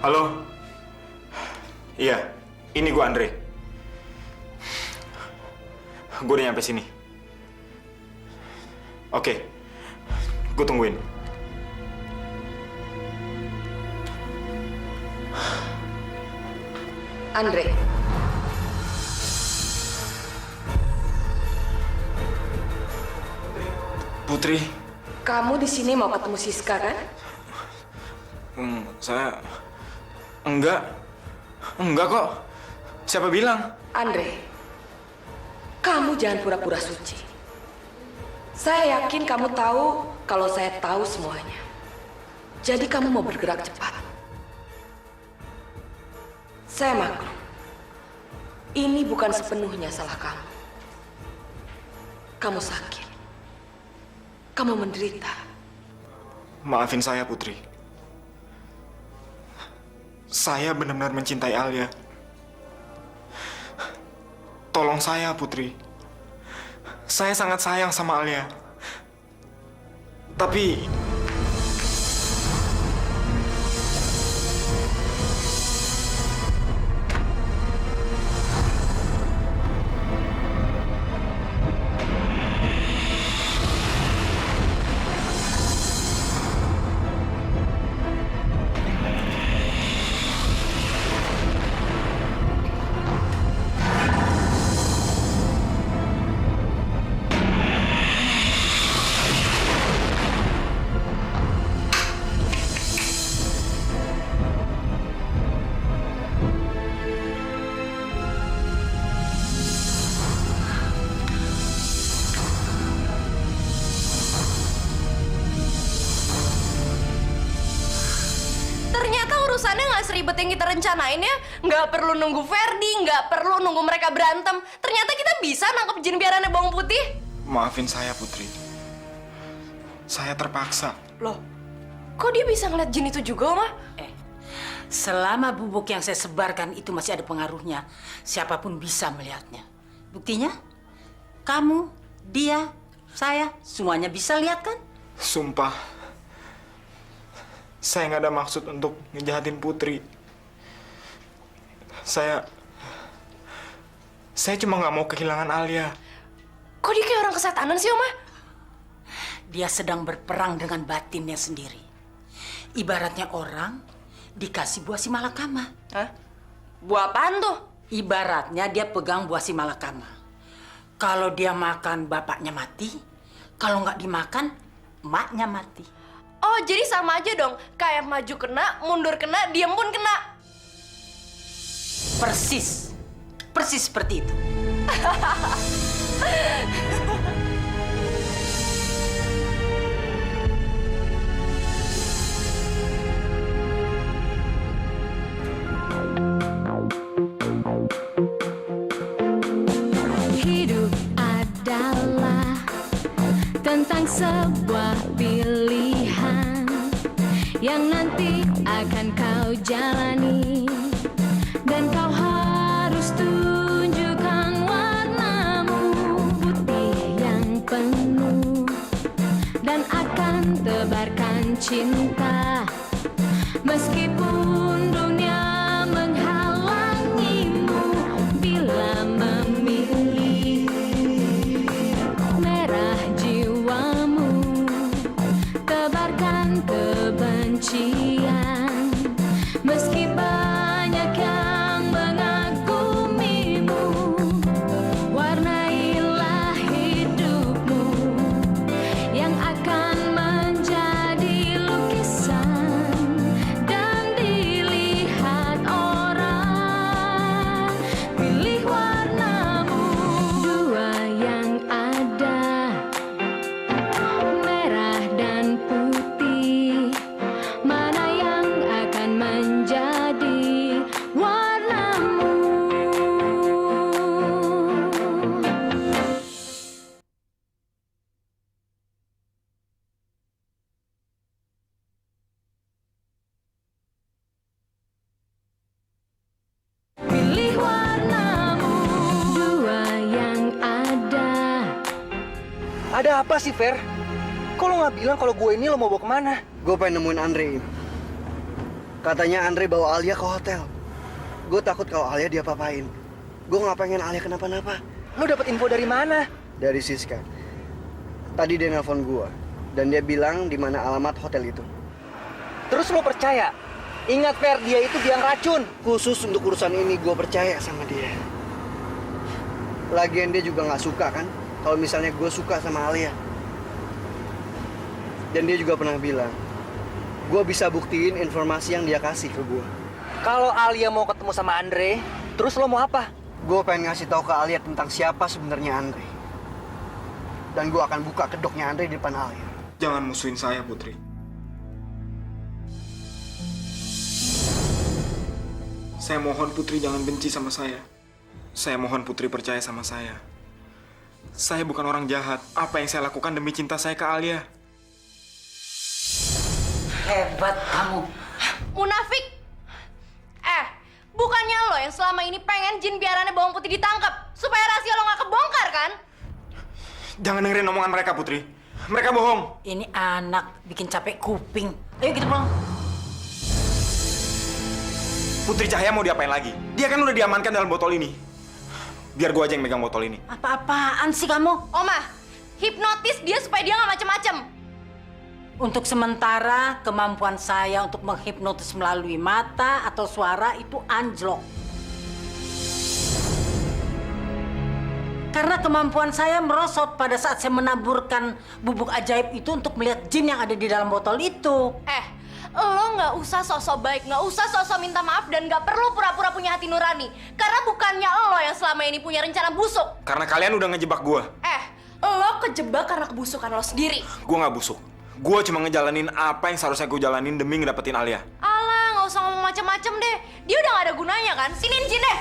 Halo? Iya, ini gue Andre. Gue udah nyampe sini. Oke, gue tungguin. Andre. Putri. Kamu di sini mau ketemu Siska kan? Saya... Enggak. Enggak kok. Siapa bilang? Andre, kamu jangan pura-pura suci. Saya yakin kamu tahu kalau saya tahu semuanya. Jadi kamu mau bergerak cepat. Saya maklum. Ini bukan sepenuhnya salah kamu. Kamu sakit. Kamu menderita. Maafin saya, Putri. Saya benar-benar mencintai Alia. Tolong saya, Putri. Saya sangat sayang sama Alia. Tapi... Urusannya nggak seribet yang kita rencanain ya. Nggak perlu nunggu Ferdi, nggak perlu nunggu mereka berantem. Ternyata kita bisa nangkep jin biarannya bawang putih. Maafin saya, Putri. Saya terpaksa. Loh, kok dia bisa ngeliat jin itu juga, Oma? Selama bubuk yang saya sebarkan itu masih ada pengaruhnya, siapapun bisa melihatnya. Buktinya, kamu, dia, saya, semuanya bisa lihat kan? Sumpah, saya nggak ada maksud untuk ngejahatin Putri. Saya cuma nggak mau kehilangan Alia. Kok dia kayak orang kesetanan sih, Oma? Dia sedang berperang dengan batinnya sendiri. Ibaratnya orang dikasih buah si malakama. Hah? Buah apaan tuh? Ibaratnya dia pegang buah si malakama. Kalau dia makan, bapaknya mati. Kalau nggak dimakan, emaknya mati. Oh, jadi sama aja dong. Kayak maju kena, mundur kena, diem pun kena. Persis. Persis seperti itu. Hidup adalah tentang sebuah pilihan yang nanti akan kau jalani, dan kau harus tunjukkan warnamu putih yang penuh, dan akan tebarkan cinta meskipun dunia menghalangimu. Bila memilih merah jiwamu, tebarkan kebencian meski banyak yang mengagumimu. Warnailah hidupmu yang akan menjadi lukisan dan dilihat orang. Pilih warnamu, dua yang ada, merah dan putih. Mana yang akan menjadi warnamu? Pilih warnamu, dua yang ada. Ada apa sih, Fer? Kok lo nggak bilang kalau gue ini lo mau bawa kemana? Gue pengen nemuin Andre. Katanya Andre bawa Alia ke hotel. Gue takut kalau Alia diapa-apain. Gue nggak pengen Alia kenapa-napa. Lu dapat info dari mana? Dari Siska. Tadi dia nelpon gue. Dan dia bilang di mana alamat hotel itu. Terus lu percaya? Ingat Fer, dia itu biang racun. Khusus untuk urusan ini gue percaya sama dia. Lagian dia juga nggak suka kan kalau misalnya gue suka sama Alia. Dan dia juga pernah bilang, gue bisa buktiin informasi yang dia kasih ke gue. Kalau Alia mau ketemu sama Andre, terus lo mau apa? Gue pengen ngasih tahu ke Alia tentang siapa sebenarnya Andre. Dan gue akan buka kedoknya Andre di depan Alia. Jangan musuhin saya, Putri. Saya mohon Putri jangan benci sama saya. Saya mohon Putri percaya sama saya. Saya bukan orang jahat. Apa yang saya lakukan demi cinta saya ke Alia. Hebat kamu. Munafik! Bukannya lo yang selama ini pengen jin biarannya bawang putih ditangkap supaya rahasia lo nggak kebongkar kan? Jangan dengerin omongan mereka, Putri. Mereka bohong. Ini anak bikin capek kuping. Ayo kita pulang. Putri Cahaya mau diapain lagi? Dia kan udah diamankan dalam botol ini. Biar gua aja yang megang botol ini. Apa-apaan sih kamu? Oma, hipnotis dia supaya dia nggak macem-macem. Untuk sementara, kemampuan saya untuk menghipnotis melalui mata atau suara itu anjlok. Karena kemampuan saya merosot pada saat saya menaburkan bubuk ajaib itu untuk melihat jin yang ada di dalam botol itu. Lo nggak usah sosok baik, nggak usah sosok minta maaf, dan nggak perlu pura-pura punya hati nurani. Karena bukannya lo yang selama ini punya rencana busuk. Karena kalian udah ngejebak gua. Lo kejebak karena kebusukan lo sendiri. Gua nggak busuk. Gua cuma ngejalanin apa yang seharusnya gue jalanin demi ngedapetin Alia. Alah, nggak usah ngomong macem-macem deh. Dia udah nggak ada gunanya kan? Siniin jin deh.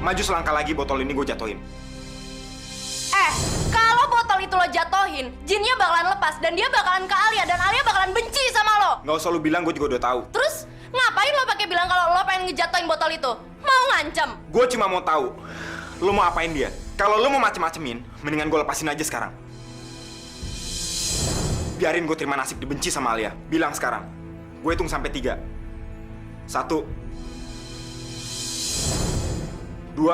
Maju selangkah lagi botol ini gue jatuhin. Kalau botol itu lo jatohin, jinnya bakalan lepas dan dia bakalan ke Alia dan Alia bakalan benci sama lo. Nggak usah lu bilang, gue juga udah tahu. Terus ngapain lo pakai bilang kalau lo pengen ngejatohin botol itu? Mau ngancam? Gue cuma mau tahu, lu mau apain dia? Kalau lu mau macem-macemin, mendingan gue lepasin aja sekarang. Biarin gue terima nasib dibenci sama Alia. Bilang sekarang. Gue hitung sampai 3. 1, 2, 3.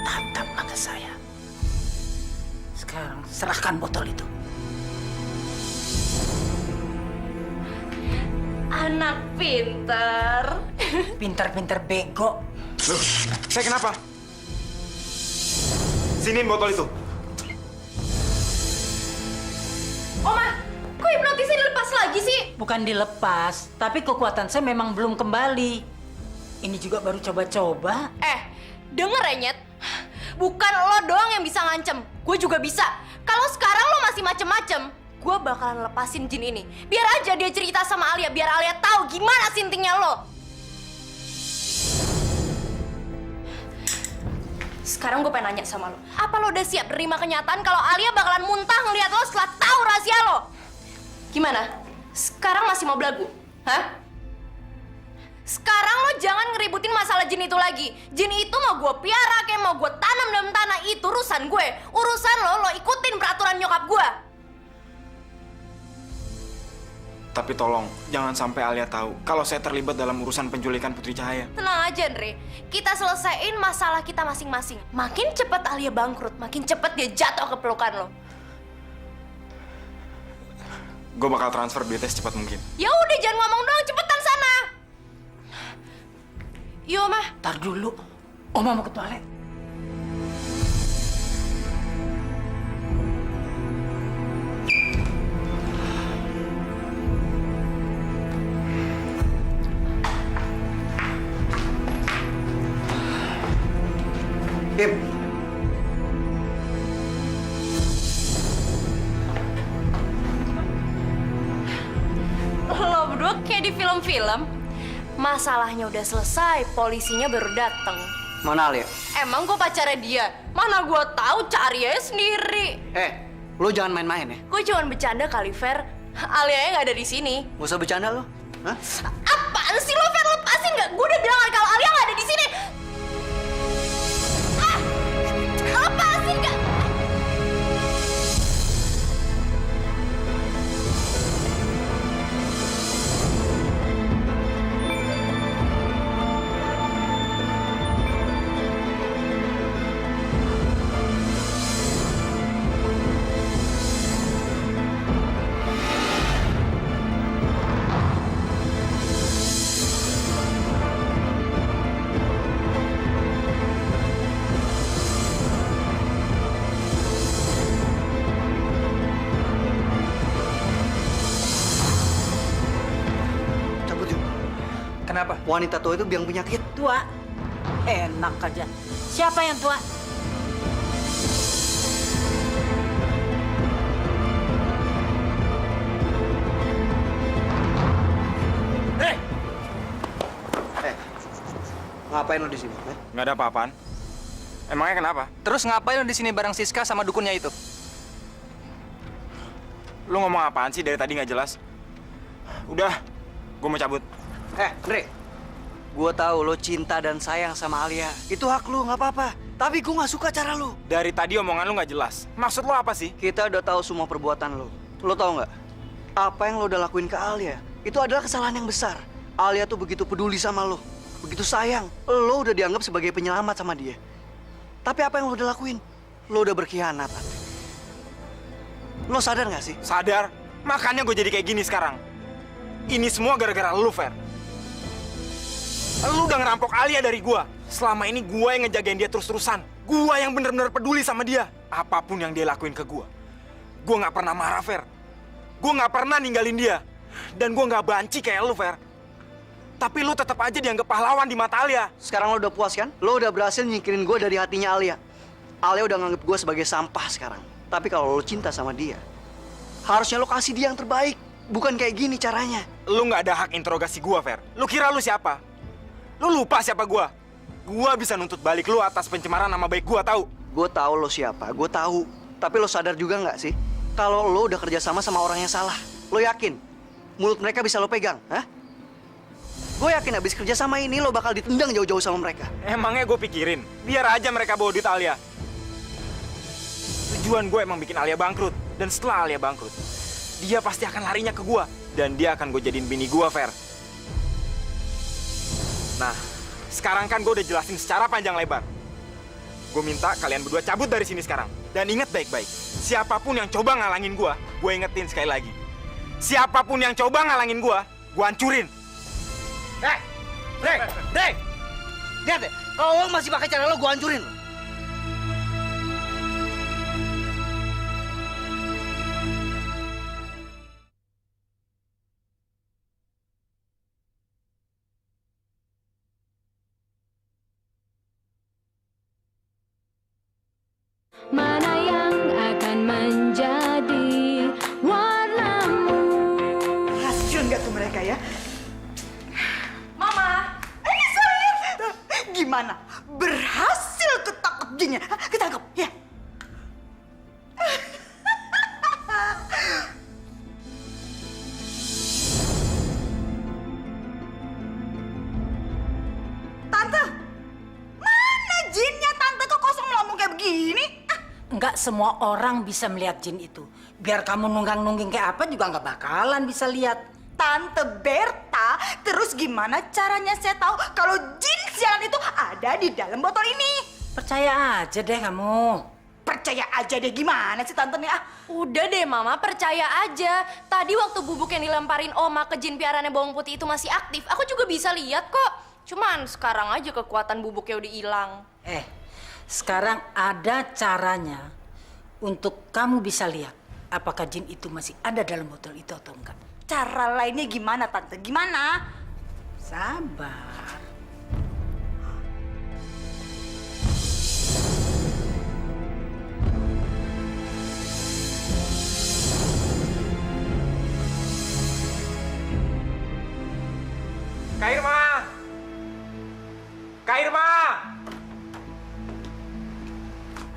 Tatap mata saya. Sekarang serahkan botol itu. Anak pinter. Pintar-pintar bego. Loh, saya kenapa? Siniin botol itu. Oma, kok hipnotisnya dilepas lagi sih? Bukan dilepas, tapi kekuatan saya memang belum kembali. Ini juga baru coba-coba. Denger ya, Nyet. Bukan lo doang yang bisa ngancem. Gue juga bisa. Kalau sekarang lo masih macem-macem, gue bakalan lepasin jin ini. Biar aja dia cerita sama Alia, biar Alia tahu gimana sintingnya lo. Sekarang gue pengen nanya sama lo. Apa lo udah siap terima kenyataan kalau Alia bakalan muntah ngeliat lo setelah tahu rahasia lo? Gimana? Sekarang masih mau belagu? Hah? Sekarang lo jangan ngeributin masalah jin itu lagi. Jin itu mau gue piara, kayak mau gue tanam dalam tanah, itu urusan gue. Urusan lo ikutin peraturan nyokap gue. Tapi tolong, jangan sampai Alia tahu kalau saya terlibat dalam urusan penculikan Putri Cahaya. Tenang aja, Andre. Kita selesaiin masalah kita masing-masing. Makin cepet Alia bangkrut, makin cepet dia jatuh ke pelukan lo. Gue bakal transfer duitnya secepat mungkin. Ya udah, jangan ngomong doang, cepetan sana. Yuk, Mah. Ntar dulu, Oma mau ke toilet. Im. Lo berdua kayak di film-film. Masalahnya udah selesai, polisinya baru datang. Mana Alia? Emang gue pacarnya dia? Mana gue tahu, cari aja sendiri. Lo jangan main-main ya. Gue cuma bercanda kali, Fer. Alia nggak ada di sini. Gak usah bercanda lo. Hah? Apaan sih lo, Fer? Lepasin nggak? Gue udah bilang kan kalau Alia nggak ada di sini. Ah! Lepasin nggak? Cabut yuk. Kenapa? Wanita tua itu biang penyakit. Tua? Enak aja. Siapa yang tua? Hei! Ngapain lo di sini? Nggak ada apa-apaan. Emangnya kenapa? Terus ngapain lo di sini bareng Siska sama dukunnya itu? Lu ngomong apaan sih dari tadi nggak jelas? Udah, gue mau cabut. Andre. Gue tahu lo cinta dan sayang sama Alia. Itu hak lo, nggak apa-apa. Tapi gue nggak suka cara lo. Dari tadi omongan lu nggak jelas. Maksud lu apa sih? Kita udah tahu semua perbuatan lo. Lo tahu nggak? Apa yang lo udah lakuin ke Alia? Itu adalah kesalahan yang besar. Alia tuh begitu peduli sama lo. Begitu sayang. Lo udah dianggap sebagai penyelamat sama dia. Tapi apa yang lo udah lakuin? Lo udah berkhianat, Andre. Lo sadar nggak sih? Sadar. Makanya gue jadi kayak gini sekarang. Ini semua gara-gara lu, Fer. Lu udah ngerampok Alia dari gua. Selama ini gua yang ngejagain dia terus-terusan. Gua yang bener-bener peduli sama dia. Apapun yang dia lakuin ke gua nggak pernah marah, Fer. Gua nggak pernah ninggalin dia. Dan gua nggak banci kayak lu, Fer. Tapi lu tetap aja dianggap pahlawan di mata Alia. Sekarang lo udah puas kan? Lo udah berhasil nyingkirin gue dari hatinya Alia. Alia udah nganggep gue sebagai sampah sekarang. Tapi kalau lo cinta sama dia, harusnya lo kasih dia yang terbaik. Bukan kayak gini caranya. Lu nggak ada hak interogasi gua, Fer. Lu kira lu siapa? Lu lupa siapa gua? Gua bisa nuntut balik lu atas pencemaran nama baik gua, tahu? Gue tahu lo siapa, gue tahu. Tapi lo sadar juga nggak sih? Kalau lo udah kerjasama sama orang yang salah. Lo yakin? Mulut mereka bisa lo pegang, hah? Gue yakin abis kerjasama ini lo bakal ditendang jauh-jauh sama mereka. Emangnya gue pikirin, biar aja mereka bawa duit Alia. Tujuan gue emang bikin Alia bangkrut. Dan setelah Alia bangkrut, dia pasti akan larinya ke gue. Dan dia akan gue jadiin bini gue, Fer. Nah, sekarang kan gue udah jelasin secara panjang lebar. Gue minta kalian berdua cabut dari sini sekarang. Dan ingat baik-baik, siapapun yang coba ngalangin gue ingetin sekali lagi. Siapapun yang coba ngalangin gue hancurin. Dre! Lihat deh, kalau lo masih pakai cara lo, gue hancurin lo. Mana yang akan menjadi warnamu? Racun gak tuh mereka ya? Mama! Gimana? Berhasil ketangkep jinnya? Hah, ketangkep, ya? Tante, mana jinnya? Tante kok kosong melambung kayak begini? Enggak semua orang bisa melihat jin itu. Biar kamu nunggang-nungging kayak apa juga nggak bakalan bisa lihat. Tante Berta, terus gimana caranya saya tahu kalau jin sialan itu ada di dalam botol ini? Percaya aja deh kamu. Percaya aja deh, gimana sih tante nih? Udah deh, Mama, percaya aja. Tadi waktu bubuk yang dilemparin Oma ke jin piaraannya bawang putih itu masih aktif, aku juga bisa lihat kok. Cuman sekarang aja kekuatan bubuknya udah hilang. Sekarang ada caranya untuk kamu bisa lihat apakah jin itu masih ada dalam botol itu atau enggak. Cara lainnya gimana tante? Gimana? Sabar. Kak Irma! Kak Irma!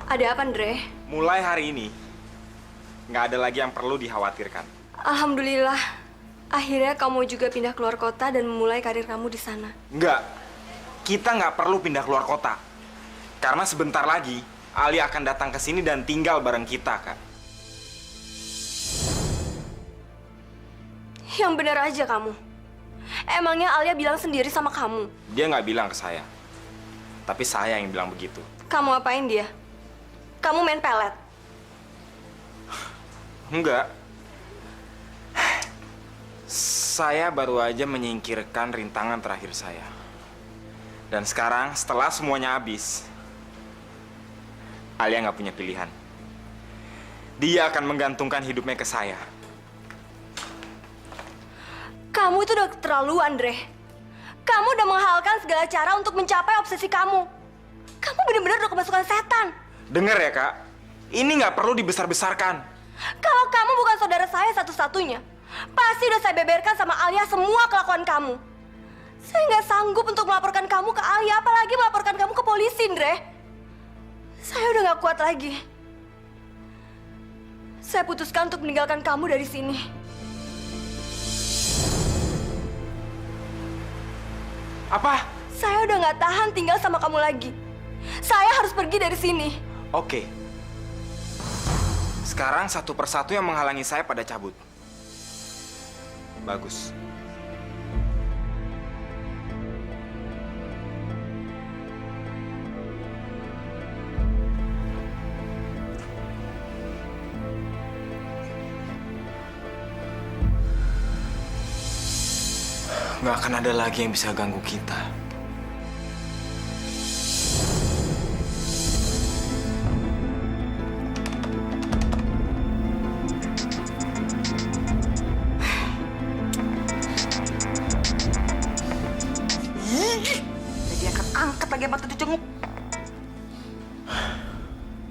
Ada apa, Andre? Mulai hari ini, nggak ada lagi yang perlu dikhawatirkan. Alhamdulillah. Akhirnya kamu juga pindah keluar kota dan memulai karir kamu di sana. Enggak. Kita nggak perlu pindah keluar kota. Karena sebentar lagi, Alia akan datang ke sini dan tinggal bareng kita, Kak. Yang benar aja kamu. Emangnya Alia bilang sendiri sama kamu? Dia nggak bilang ke saya. Tapi saya yang bilang begitu. Kamu apain dia? Kamu main pelet? Enggak. Saya baru aja menyingkirkan rintangan terakhir saya. Dan sekarang, setelah semuanya habis, Alia nggak punya pilihan. Dia akan menggantungkan hidupnya ke saya. Kamu itu udah keterlaluan, Andre. Kamu udah menghalalkan segala cara untuk mencapai obsesi kamu. Kamu benar-benar udah kemasukan setan. Dengar ya, Kak. Ini nggak perlu dibesar-besarkan. Kalau kamu bukan saudara saya satu-satunya, pasti udah saya beberkan sama Alia semua kelakuan kamu. Saya nggak sanggup untuk melaporkan kamu ke Alia, apalagi melaporkan kamu ke polisi, Andre. Saya udah nggak kuat lagi. Saya putuskan untuk meninggalkan kamu dari sini. Apa? Saya udah nggak tahan tinggal sama kamu lagi. Saya harus pergi dari sini. Oke. Sekarang satu persatu yang menghalangi saya pada cabut. Bagus. Nggak akan ada lagi yang bisa ganggu kita. Jadi angkat lagi mata tuh cenguk.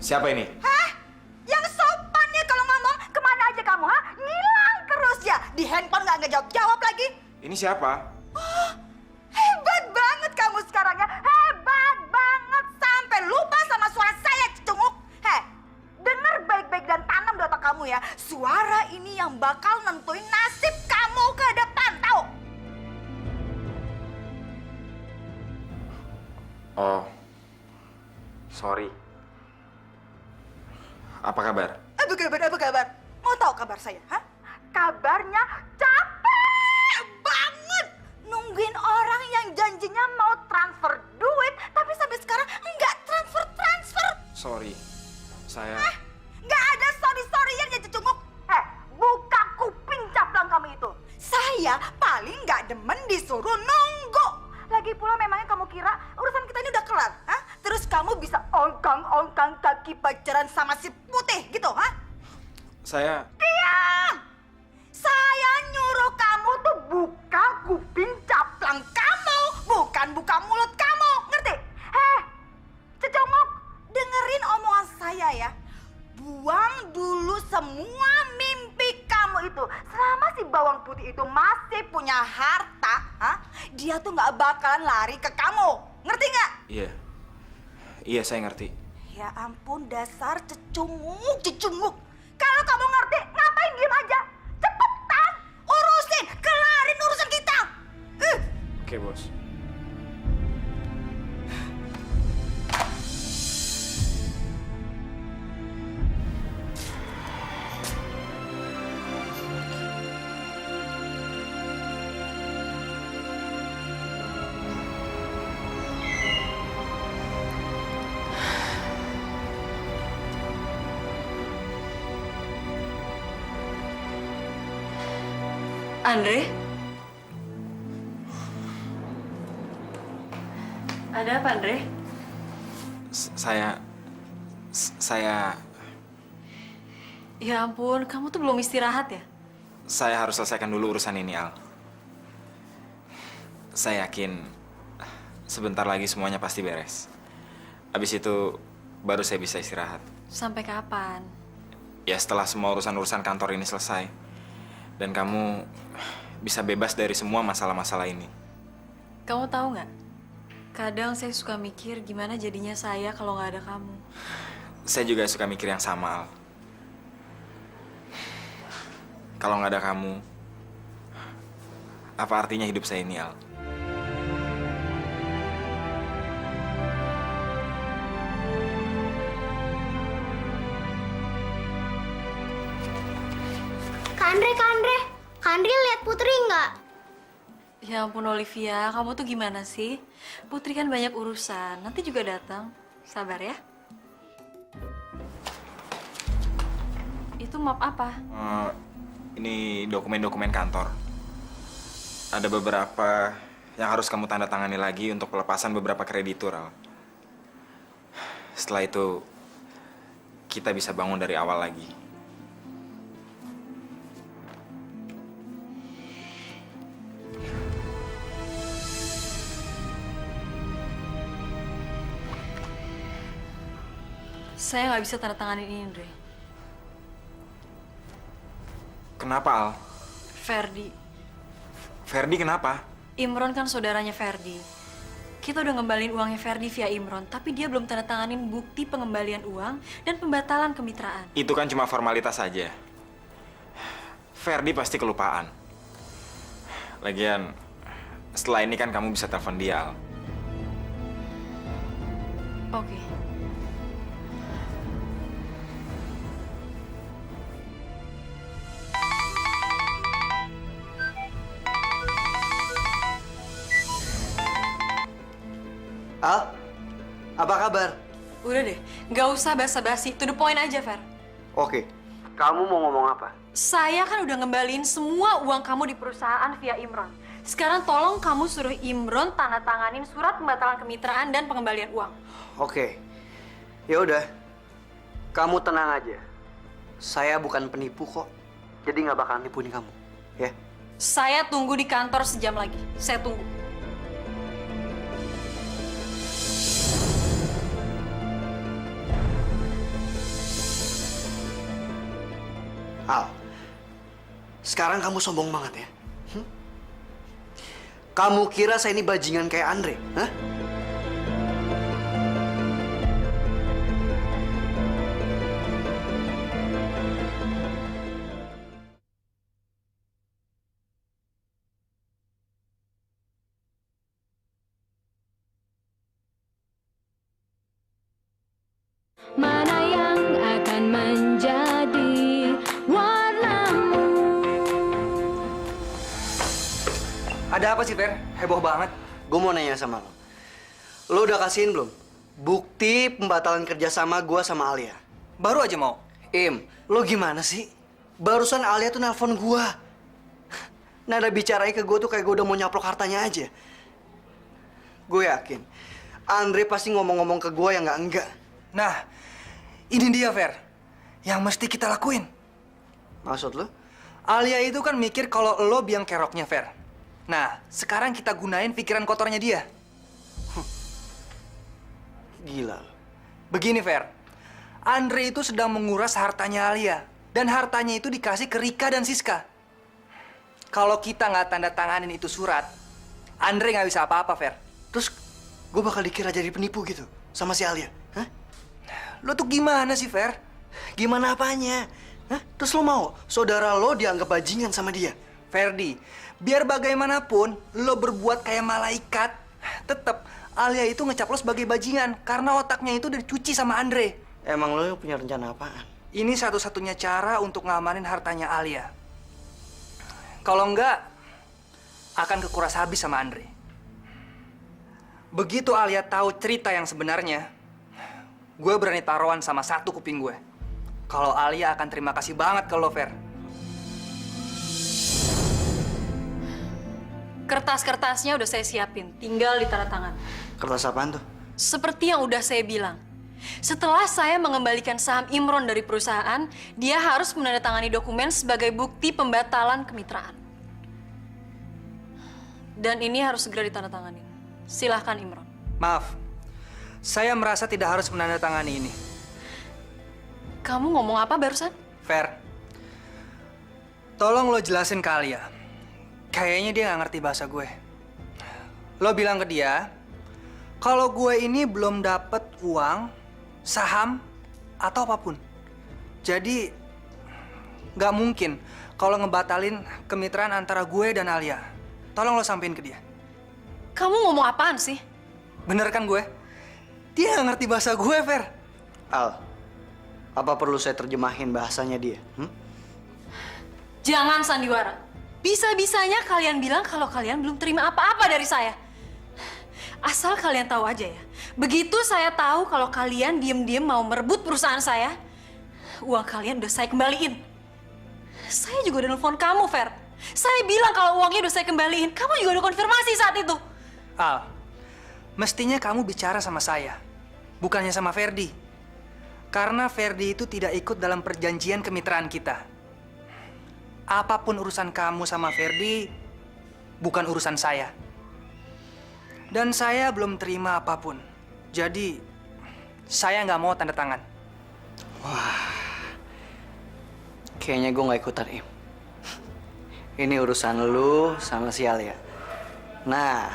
Siapa ini? Hah? Yang sopan ya kalau ngomong, kemana aja kamu, ha? Ngilang terus ya. Di handphone nggak jawab-jawab lagi. Ini siapa? Oh, hebat banget kamu sekarang ya. Hebat banget. Sampai lupa sama suara saya, cenguk. Heh, denger baik-baik dan tanam di otak kamu ya. Suara ini yang bakal nentuin nasib kamu ke depan, tahu? Oh, sorry. Apa kabar? Apa kabar? Mau tahu kabar saya, ha? Kabarnya capek banget nungguin orang yang janjinya mau transfer duit, tapi sampai sekarang nggak transfer. Sorry. Saya... Nggak ada sorry-sorryan ya, cecunguk. Buka kuping caplang kamu itu. Saya paling nggak demen disuruh nunggu. Lagi pula memangnya kamu kira urusan kita ini udah kelar, ha? Terus kamu bisa ongkang-ongkang kaki pacaran sama si putih gitu, ha? Saya... Diam! Saya nyuruh kamu tuh buka kuping caplang kamu, bukan buka mulut kamu, ngerti? Cecongok, dengerin omongan saya ya. Buang dulu semua mimpi kamu itu. Selama si bawang putih itu masih punya harta, dia tuh nggak bakalan lari ke kamu. Ngerti nggak? Iya. Iya, saya ngerti. Ya ampun, dasar cecunguk. Kalau kamu ngerti, ngapain diem aja? Cepetan, urusin, kelarin urusan kita. Oke, Bos. Andre? Ada apa, Andre? Saya... Ya ampun, kamu tuh belum istirahat ya? Saya harus selesaikan dulu urusan ini, Al. Saya yakin sebentar lagi semuanya pasti beres. Habis itu baru saya bisa istirahat. Sampai kapan? Ya setelah semua urusan-urusan kantor ini selesai. Dan kamu bisa bebas dari semua masalah-masalah ini. Kamu tahu nggak? Kadang saya suka mikir gimana jadinya saya kalau nggak ada kamu. Saya juga suka mikir yang sama, Al. Kalau nggak ada kamu, apa artinya hidup saya ini, Al. Kak Andre lihat Putri nggak? Ya ampun Olivia, kamu tuh gimana sih? Putri kan banyak urusan, nanti juga datang. Sabar ya. Itu map apa? Ini dokumen-dokumen kantor. Ada beberapa yang harus kamu tanda tangani lagi untuk pelepasan beberapa kreditur, Al. Setelah itu, kita bisa bangun dari awal lagi. Saya nggak bisa tanda tanganin ini, Andre. Kenapa, Al? Ferdi. Ferdi kenapa? Imron kan saudaranya Ferdi. Kita udah ngembaliin uangnya Ferdi via Imron, tapi dia belum tanda tanganin bukti pengembalian uang dan pembatalan kemitraan. Itu kan cuma formalitas saja. Ferdi pasti kelupaan. Lagian, setelah ini kan kamu bisa telepon dia, Al. Oke. Al, apa kabar? Udah deh, nggak usah basa-basi. To the point aja, Fer. Oke. Kamu mau ngomong apa? Saya kan udah ngembaliin semua uang kamu di perusahaan via Imron. Sekarang tolong kamu suruh Imron tanda tanganin surat pembatalan kemitraan dan pengembalian uang. Oke. Ya udah. Kamu tenang aja. Saya bukan penipu kok. Jadi nggak bakalan nipuin kamu, ya? Saya tunggu di kantor sejam lagi. Saya tunggu. Al, sekarang kamu sombong banget ya? Kamu kira saya ini bajingan kayak Andre? Hah? Mana yang akan menjadi warnamu? Ada apa sih, Fer? Heboh banget. Gue mau nanya sama lo. Lo udah kasihin belum bukti pembatalan kerjasama gue sama Alia? Baru aja mau. Lo gimana sih? Barusan Alia tuh nelpon gue. Nada bicaranya ke gue tuh kayak gue udah mau nyaplok hartanya aja. Gue yakin Andre pasti ngomong-ngomong ke gue yang enggak. Nah, ini dia, Fer. Yang mesti kita lakuin. Maksud lo? Alia itu kan mikir kalau lo biang keroknya, Fer. Nah, sekarang kita gunain pikiran kotornya dia. Gila lo. Begini, Fer. Andre itu sedang menguras hartanya Alia. Dan hartanya itu dikasih ke Rika dan Siska. Kalau kita nggak tanda tanganin itu surat, Andre nggak bisa apa-apa, Fer. Terus gue bakal dikira jadi penipu gitu sama si Alia? Hah? Lo tuh gimana sih, Fer? Gimana apanya? Hah? Terus lo mau saudara lo dianggap bajingan sama dia? Ferdi, biar bagaimanapun lo berbuat kayak malaikat, tetap Alia itu ngecap lo sebagai bajingan karena otaknya itu udah dicuci sama Andre. Emang lo punya rencana apaan? Ini satu-satunya cara untuk ngamanin hartanya Alia. Kalau enggak, akan kekuras habis sama Andre. Begitu Alia tahu cerita yang sebenarnya, gue berani taruhan sama satu kuping gue. Kalau Alia akan terima kasih banget ke lo, Fer. Kertas-kertasnya udah saya siapin, tinggal ditandatangan. Kertas apaan tuh? Seperti yang udah saya bilang, setelah saya mengembalikan saham Imron dari perusahaan, dia harus menandatangani dokumen sebagai bukti pembatalan kemitraan. Dan ini harus segera ditandatangani. Silahkan Imron. Maaf, saya merasa tidak harus menandatangani ini. Kamu ngomong apa barusan? Fer, tolong lo jelasin ke Alia. Kayaknya dia nggak ngerti bahasa gue. Lo bilang ke dia, kalau gue ini belum dapet uang, saham, atau apapun. Jadi, nggak mungkin kalau ngebatalin kemitraan antara gue dan Alia. tolong lo sampein ke dia. Kamu ngomong apaan sih? Bener kan gue? Dia nggak ngerti bahasa gue, Fer. Al, apa perlu saya terjemahin bahasanya dia? Jangan sandiwara. Bisa-bisanya kalian bilang kalau kalian belum terima apa-apa dari saya. Asal kalian tahu aja ya. Begitu saya tahu kalau kalian diem-diem mau merebut perusahaan saya, uang kalian udah saya kembaliin. Saya juga udah nelfon kamu, Fer. Saya bilang kalau uangnya udah saya kembaliin. Kamu juga udah konfirmasi saat itu. Al, mestinya kamu bicara sama saya, bukannya sama Ferdi. Karena Ferdi itu tidak ikut dalam perjanjian kemitraan kita. Apapun urusan kamu sama Ferdi, bukan urusan saya. Dan saya belum terima apapun. Jadi, saya nggak mau tanda tangan. Kayaknya gue nggak ikutan, Im. Ini urusan lu sama si Alia. Nah,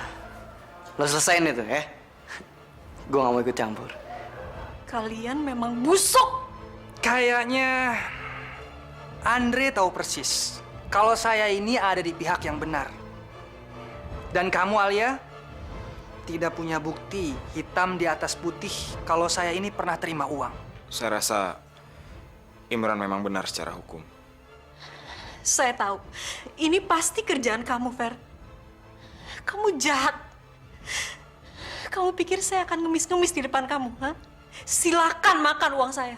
lo selesain itu ya. Gue nggak mau ikut campur. Kalian memang busuk. Kayaknya Andre tahu persis kalau saya ini ada di pihak yang benar. Dan kamu, Alia, tidak punya bukti hitam di atas putih kalau saya ini pernah terima uang. Saya rasa Imran memang benar secara hukum. Saya tahu. Ini pasti kerjaan kamu, Fer. Kamu jahat. Kamu pikir saya akan ngemis-ngemis di depan kamu, ha? Silakan makan uang saya.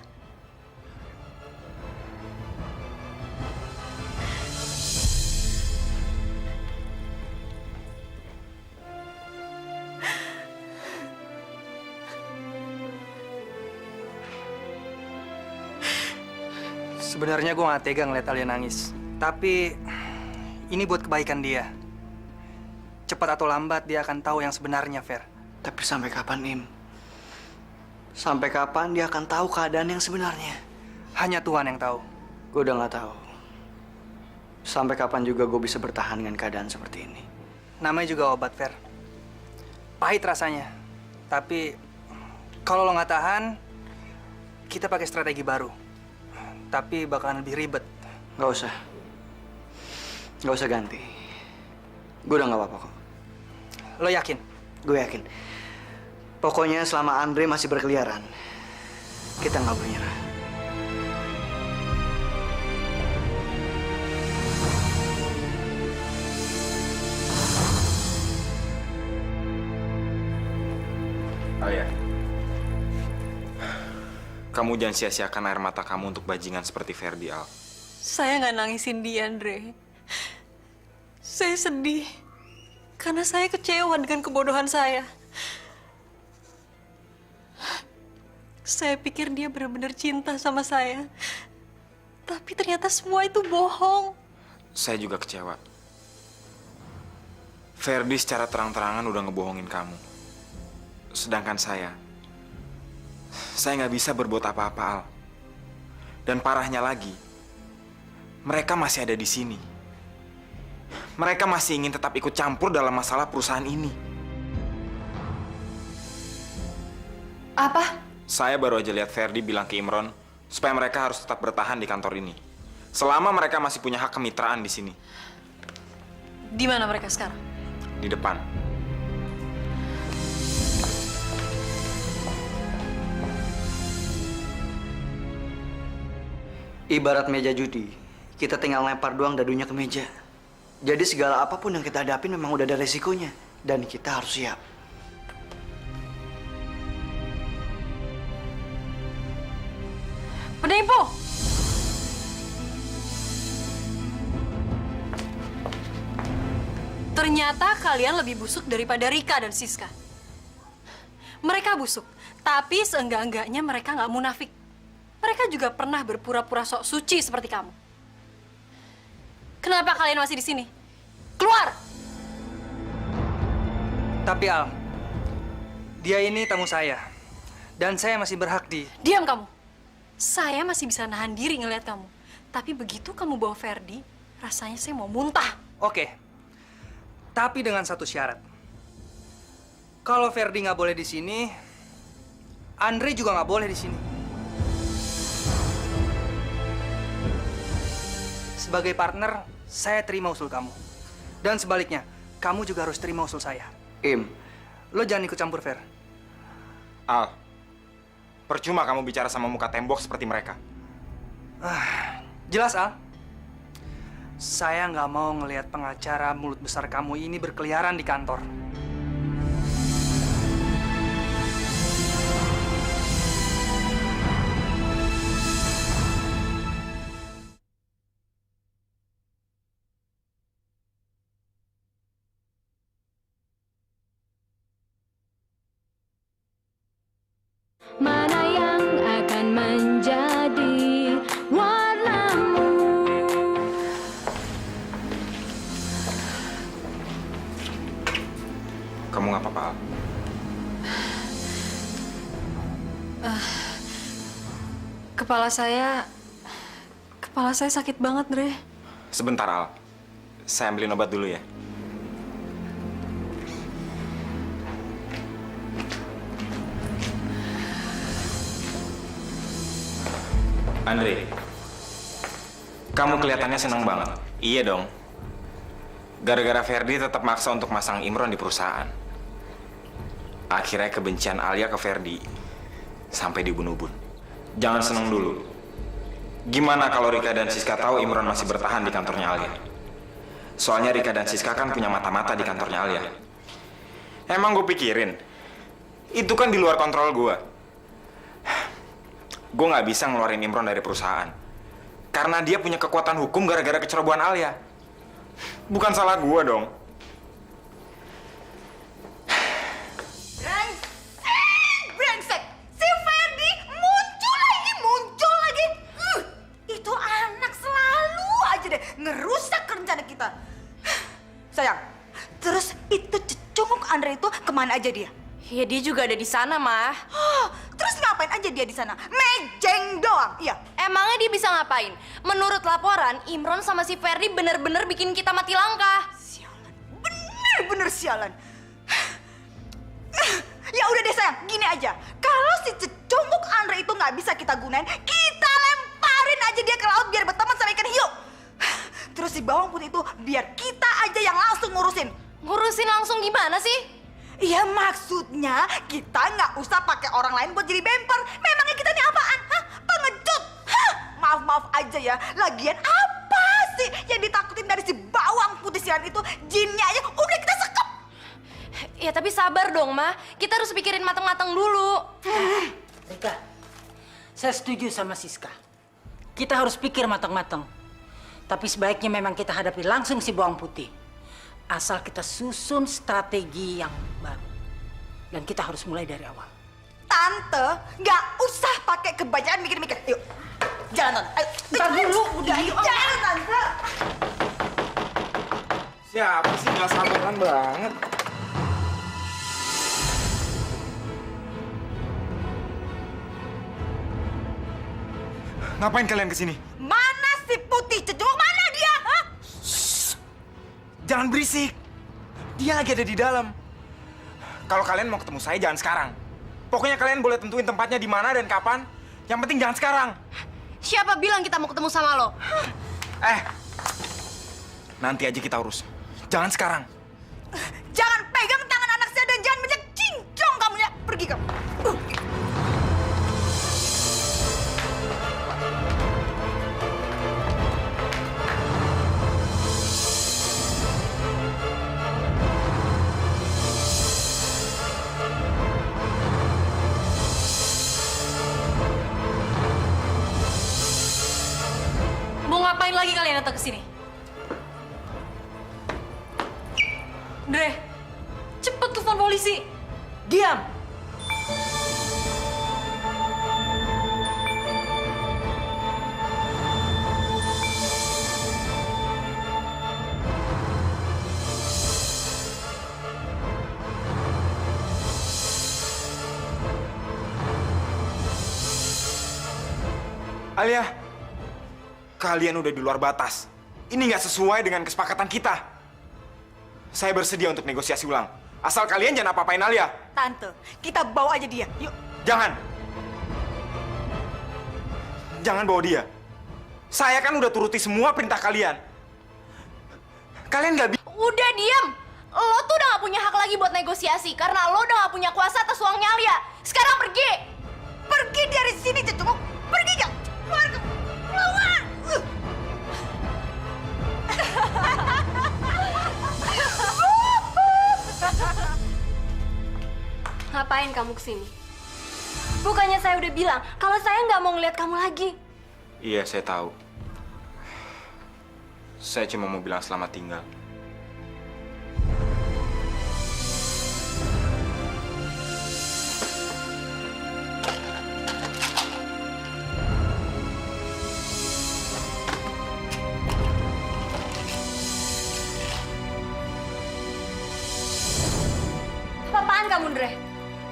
Sebenarnya gue gak tega ngeliat Alia nangis. Tapi ini buat kebaikan dia. Cepat atau lambat dia akan tahu yang sebenarnya, Fer. Tapi sampai kapan, Im? Sampai kapan dia akan tahu keadaan yang sebenarnya? Hanya Tuhan yang tahu. Gue udah nggak tahu. Sampai kapan juga gue bisa bertahan dengan keadaan seperti ini? Namanya juga obat, Fer. Pahit rasanya. Tapi kalau lo nggak tahan, kita pakai strategi baru. Tapi bakalan lebih ribet. Nggak usah. Nggak usah ganti. Gue udah nggak apa-apa kok. Lo yakin? Gue yakin. Pokoknya selama Andre masih berkeliaran, kita nggak boleh nyerah. Alia, kamu jangan sia-siakan air mata kamu untuk bajingan seperti Ferdi, Al. Saya nggak nangisin dia, Andre. Saya sedih. Karena saya kecewa dengan kebodohan saya. Saya pikir dia benar-benar cinta sama saya. Tapi ternyata semua itu bohong. Saya juga kecewa. Ferdi secara terang-terangan udah ngebohongin kamu. Sedangkan saya nggak bisa berbuat apa-apa, Al. Dan parahnya lagi, mereka masih ada di sini. Mereka masih ingin tetap ikut campur dalam masalah perusahaan ini. Apa? Saya baru aja lihat Ferdi bilang ke Imron supaya mereka harus tetap bertahan di kantor ini. Selama mereka masih punya hak kemitraan di sini. Di mana mereka sekarang? Di depan. Ibarat meja judi, kita tinggal lempar doang dadunya ke meja. Jadi segala apapun yang kita hadapin memang udah ada resikonya. Dan kita harus siap. Penipu! Ternyata kalian lebih busuk daripada Rika dan Siska. Mereka busuk, tapi seenggak-enggaknya mereka nggak munafik. Mereka juga pernah berpura-pura sok suci seperti kamu. Kenapa kalian masih di sini? Keluar! Tapi Al, dia ini tamu saya. Dan saya masih berhak di... Diam kamu! Saya masih bisa nahan diri ngeliat kamu. Tapi begitu kamu bawa Ferdi, rasanya saya mau muntah. Oke. Tapi dengan satu syarat. Kalau Ferdi nggak boleh di sini, Andre juga nggak boleh di sini. Sebagai partner, saya terima usul kamu. Dan sebaliknya, kamu juga harus terima usul saya. Im, Lo jangan ikut campur, Fer. Al, percuma kamu bicara sama muka tembok seperti mereka. Jelas, Al. Saya nggak mau ngelihat pengacara mulut besar kamu ini berkeliaran di kantor. Mana yang akan menjadi warnamu? Kamu nggak apa-apa, Al? Kepala saya sakit banget, Dre. Sebentar, Al. Saya ambilin obat dulu ya. Andre, kamu kelihatannya senang banget. Iya dong. Gara-gara Ferdi tetap maksa untuk masang Imron di perusahaan. Akhirnya kebencian Alia ke Ferdi sampai dibunuh-bunuh. Jangan senang dulu. Gimana kalau Rika dan Siska tahu Imron masih bertahan di kantornya Alia? Soalnya Rika dan Siska kan punya mata-mata di kantornya Alia. Emang gue pikirin, itu kan di luar kontrol gue. Gue nggak bisa ngeluarin Imron dari perusahaan. Karena dia punya kekuatan hukum gara-gara kecerobohan Alia. Bukan salah gue dong. Brengsek! Si Ferdi muncul lagi! Itu anak selalu aja deh ngerusak rencana kita. Sayang, terus itu cecunguk Andre itu kemana aja dia? Ya dia juga ada di sana, Mah. Terus ngapain aja dia di sana? Mejeng doang, iya. Emangnya dia bisa ngapain? Menurut laporan, Imron sama si Ferdi bener-bener bikin kita mati langkah. Sialan, bener-bener sialan. Ya udah deh sayang, gini aja. Kalau si cecunguk Andre itu nggak bisa kita gunain, kita lemparin aja dia ke laut biar berteman sama ikan hiu. Terus si bawang putih itu biar kita aja yang langsung ngurusin. Ngurusin langsung gimana sih? Iya maksudnya kita nggak usah pakai orang lain buat jadi bemper. Memangnya kita ini apaan? Hah? Pengecut? Hah? Maaf aja ya. Lagian apa sih yang ditakutin dari si bawang putih sialan itu? Jinnya aja udah kita sekep. Ya tapi sabar dong, Mah. Kita harus pikirin matang-matang dulu. Rika, saya setuju sama Siska. Kita harus pikir matang-matang. Tapi sebaiknya memang kita hadapi langsung si bawang putih. Asal kita susun strategi yang baru. Dan kita harus mulai dari awal. Tante, nggak usah pakai kebanyakan mikir-mikir. Yuk, jalan Tante. Ayo, Ntar dulu, udah ayo. Jalan Tante. Siapa sih nggak sabaran banget? Ngapain kalian kesini? Mana si putih cecunguk? Mana dia? Hah? Jangan berisik. Dia lagi ada di dalam. Kalau kalian mau ketemu saya, jangan sekarang. Pokoknya kalian boleh tentuin tempatnya di mana dan kapan. Yang penting jangan sekarang. Siapa bilang kita mau ketemu sama lo? Nanti aja kita urus. Jangan sekarang. Jangan pegang tangan anak saya dan jangan banyak cincong kamu ya. Pergi kamu. Mau ngapain lagi kalian datang ke sini? Dre, cepet telepon polisi. Diam. Alia, kalian udah di luar batas. Ini nggak sesuai dengan kesepakatan kita. Saya bersedia untuk negosiasi ulang. Asal kalian jangan apa-apain Alia. Tante, kita bawa aja dia. Yuk. Jangan. Jangan bawa dia. Saya kan udah turuti semua perintah kalian. Kalian nggak bisa. Udah diam. Lo tuh udah gak punya hak lagi buat negosiasi karena lo udah gak punya kuasa atas uangnya Alia. Sekarang pergi. Pergi dari sini, Cecunguk. Pergi gak? Keluar. Keluar. Ngapain kamu kesini? Bukannya saya udah bilang kalau saya nggak mau ngeliat kamu lagi. Iya, saya tahu. Saya cuma mau bilang selamat tinggal. Apaan kamu, Ndre?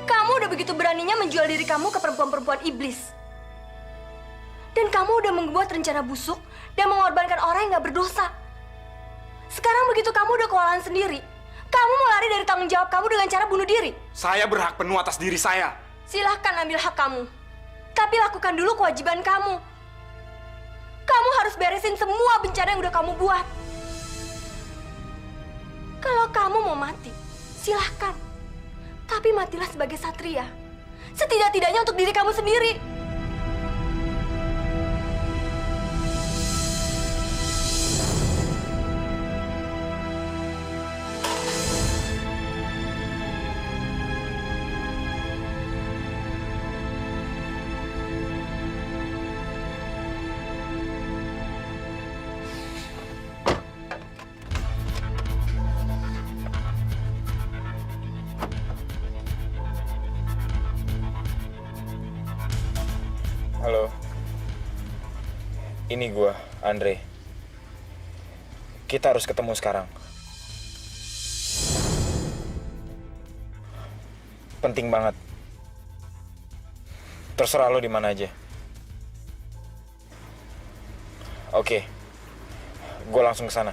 Kamu udah begitu beraninya menjual diri kamu ke perempuan-perempuan iblis. Dan kamu udah membuat rencana busuk dan mengorbankan orang yang gak berdosa. Sekarang begitu kamu udah kewalahan sendiri, kamu mau lari dari tanggung jawab kamu dengan cara bunuh diri. Saya berhak penuh atas diri saya. Silahkan ambil hak kamu. Tapi lakukan dulu kewajiban kamu. Kamu harus beresin semua bencana yang udah kamu buat. Kalau kamu mau mati, silahkan. Tapi matilah sebagai satria. Setidak-tidaknya untuk diri kamu sendiri. Halo. Ini gua, Andre. Kita harus ketemu sekarang. Penting banget. Terserah lo di mana aja. Oke. Gua langsung ke sana.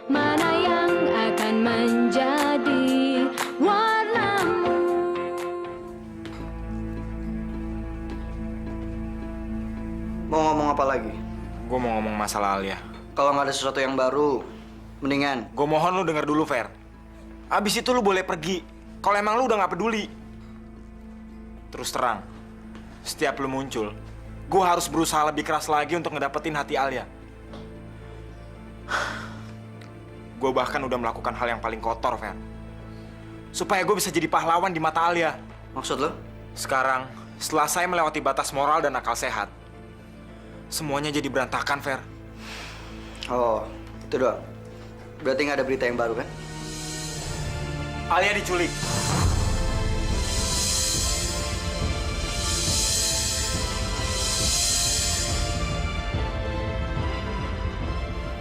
Mana yang akan menjadi warnamu? Mau ngomong apa lagi? Gua mau ngomong masalah Alia. Kalau nggak ada sesuatu yang baru, mendingan. Gue mohon lu denger dulu, Fer. Abis itu lu boleh pergi. Kalau emang lu udah gak peduli. Terus terang, setiap lu muncul, gue harus berusaha lebih keras lagi untuk ngedapetin hati Alia. Gue bahkan udah melakukan hal yang paling kotor, Fer. Supaya gue bisa jadi pahlawan di mata Alia. Maksud lo? Sekarang, setelah saya melewati batas moral dan akal sehat, semuanya jadi berantakan, Fer. Oh, itu doang. Berarti nggak ada berita yang baru kan? Alia diculik.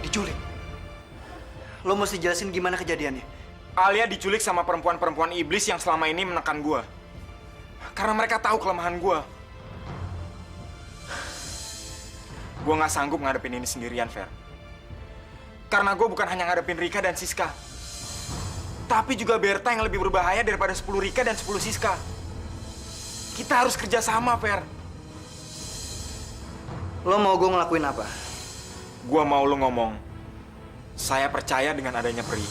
Diculik? Lo mesti jelasin gimana kejadiannya. Alia diculik sama perempuan-perempuan iblis yang selama ini menekan gue. Karena mereka tahu kelemahan gue. Gue nggak sanggup ngadepin ini sendirian, Fer. Karena gue bukan hanya ngadepin Rika dan Siska, tapi juga Berta yang lebih berbahaya daripada 10 Rika dan 10 Siska. Kita harus kerja sama, Fer. Lo mau gue ngelakuin apa? Gue mau lo ngomong, saya percaya dengan adanya peri.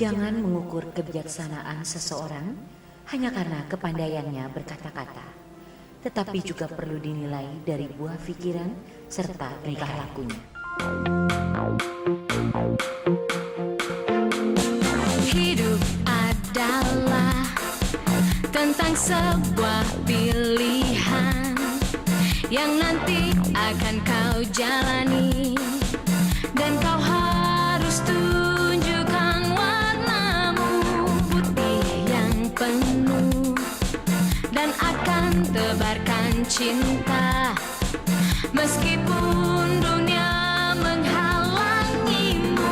Jangan mengukur kebijaksanaan seseorang hanya karena kepandaiannya berkata-kata, tetapi juga perlu dinilai dari buah pikiran serta tingkah lakunya. Hidup adalah tentang sebuah pilihan yang nanti akan kau jalani, dan kau harus tunjukkan warnamu putih yang penuh, dan akan tebarkan cinta meskipun dunia menghalangimu.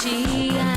kebencian.